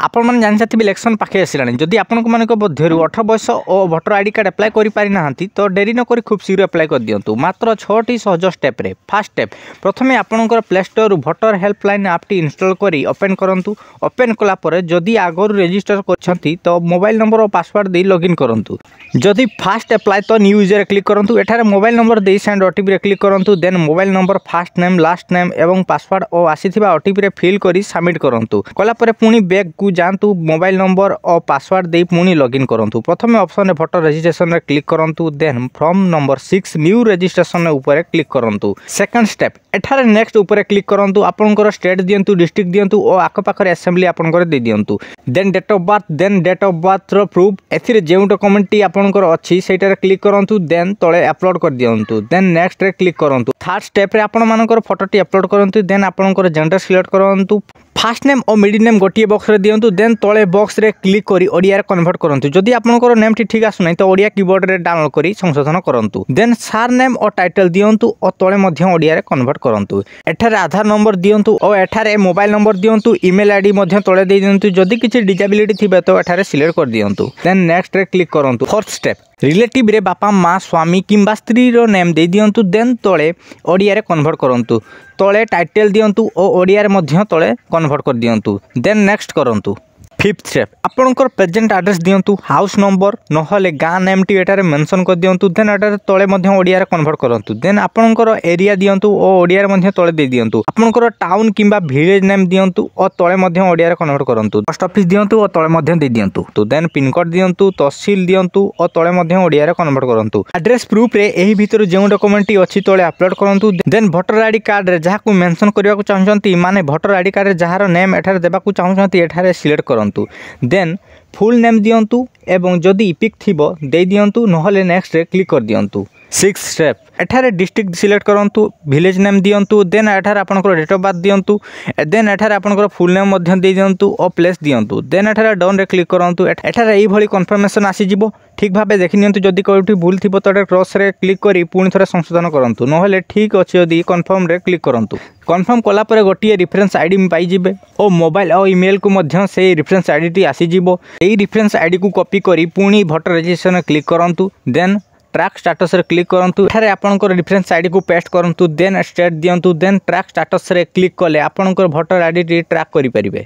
आपण मैंने जानी इलेक्शन पाखे आसला जदि आपण मध्य 18 वर्ष और भोटर आईडी कार्ड अप्लाई करना तो डेरी नक खूब शीघ्र अप्लाई कर दिंतु मात्र 6टी सहज स्टेप्रे। फास्ट स्टेप प्रथम आपंकर प्ले स्टोर भोटर हेल्पलाइन आपटी इनस्टॉल करी ओपन करंतु। ओपन कलापर जदि आगुरी रेजिस्टर करछंती तो मोबाइल नंबर और पासवर्ड दे लॉगिन करंतु। जदि फास्ट अप्लाई तो न्यू यूजर क्लिक करंतु। एठारे मोबाइल नंबर दे सेंड ओटीपी रे क्लिक करंतु। Then mobile number first name last name एवं पासवर्ड और आसीथिबा ओटीपी रे फिल करी सबमिट करंतु। कलापर पुणी बैक को जांतु मोबाइल नंबर और पासवर्ड दे पुणी लॉगिन करंतु। प्रथम ऑप्शन रे भोटर रजिस्ट्रेशन रे क्लिक करंतु। Then form number 6 new registration ऊपर क्लिक करंतु। सेकंड स्टेप एठारे नेक्स्ट ऊपर क्लिक करंतु। आपनकर स्टेट दियंतु डिस्ट्रिक्ट दियंतु और आखपाखर असेंबली आपनकर दे दियंतु। Then date of birth then date of birth रो प्रूफ एथिरे जेउ डॉक्यूमेंट टी आपनकर अछि सेटा रे क्लिक करंतु। देन तळे अपलोड कर दियंतु। देन नेक्स्ट रे क्लिक करंतु। थर्ड स्टेप रे आपण मानकर फोटो टी अपलोड करंतु। देन आपनकर जेंडर सिलेक्ट करंतु। फास्ट नेम और मिडिल नेम गोटे बॉक्स रे दियंतु। देन तळे बॉक्स रे क्लिक करी ओडिया रे कन्वर्ट करंतु। जदि आपनकर नेम टी ठीक आसु नै तो ओडिया कीबोर्ड रे डाउनलोड करी संशोधन करंतु। देन सार नेम और टाइटल दियंतु और तळे मध्य ओडिया रे कन्वर्ट करंतु। एठारे आधार नंबर दियंतु और एठारे मोबाइल नंबर दियंतु। ईमेल आईडी मध्य तळे दे दियंतु। जदि किछि डिसेबिलिटी थिबे तो एठारे सिलेक्ट कर दियंतु। देन नेक्स्ट रे क्लिक करंतु। फोर्थ स्टेप रिलेटिव रे बापा माँ स्वामी किंबा स्त्री रो नेम दे दियंतु। देन तळे ओडिया रे कन्वर्ट करंतु। तळे टाइटल दियंतु और ओडिया रे मध्य तळे कन्वर्ट कर दियंतु। देन नेक्स्ट करंतु। फिफ्थ स्टेप आपनकर प्रेजेंट एड्रेस दियंतु। हाउस नंबर नहले गाँ नेम टी एटारे मेंशन कर दियंतु। देन एटारे तळे मध्य ओडिया रे कन्वर्ट करंतु। देन आपनकर एरिया दियंतु और ओडिया रे मध्य तळे दे दियंतु। आपनकर टाउन किंबा विलेज नेम दियंतु और तळे मध्य ओडिया रे कन्वर्ट करंतु। पोस्ट ऑफिस दियंतु और तळे मध्य दे दियंतु। तो देन पिन कोड दियंतु तहसील दियंतु और तळे मध्य ओडिया रे कन्वर्ट करंतु। एड्रेस प्रूफ रे एही भितर जेउ डॉक्यूमेंट टी अछि तळे अपलोड करंतु। देन भोटर आईडी कार्ड रे जहा को मेंशन करबा को चाहछंती माने भोटर आईडी कार्ड रे जहार नेम एठारे देबा को चाहछंती एठारे सिलेक्ट करंतु। देन फुल नेम दियंतु एवं जदि इपिक थिबो दे दियंतु नहले नेक्स्ट रे क्लिक कर दियंतु। सिक्स स्टेप एठारे डिस्ट्रिक्ट सिलेक्ट करंतु। विलेज नेम दियंतु। देन एठारे आपनकर डेट ऑफ बर्थ दियंतु। देन एठारे आपनकर फुल नेम मध्य दे दियंतु और प्लेस दियंतु। देन एठारे डन रे क्लिक करंतु। एठारे एई भली कन्फर्मेशन आसी जिवो। ठीक भाबे देखि नियंतु। जदि कोठी भूल थिबो तो क्रॉस रे क्लिक करी पुणी थरे संशोधन करंतु। नहले ठीक अछि जदि कन्फर्म रे क्लिक करंतु। कन्फर्म कला परे गोटिए रेफरेंस आईडी पाई जिवे और मोबाइल और ईमेल को मध्य से रेफरेंस आईडी टी आसी जिवो। एई रेफरेंस आईडी को कॉपी करी पुणी भोटर रजिस्ट्रेशन क्लिक करंतु। देन ट्रैक स्टेटस रे क्लिक करंतु। एठारे आपनकर रेफरेंस आईडी को पेस्ट करंतु। देन स्टेट दियंतु। देन ट्रैक स्टेटस रे क्लिक कले आपनकर भोटर आईडी टी ट्रैक करि परिबे।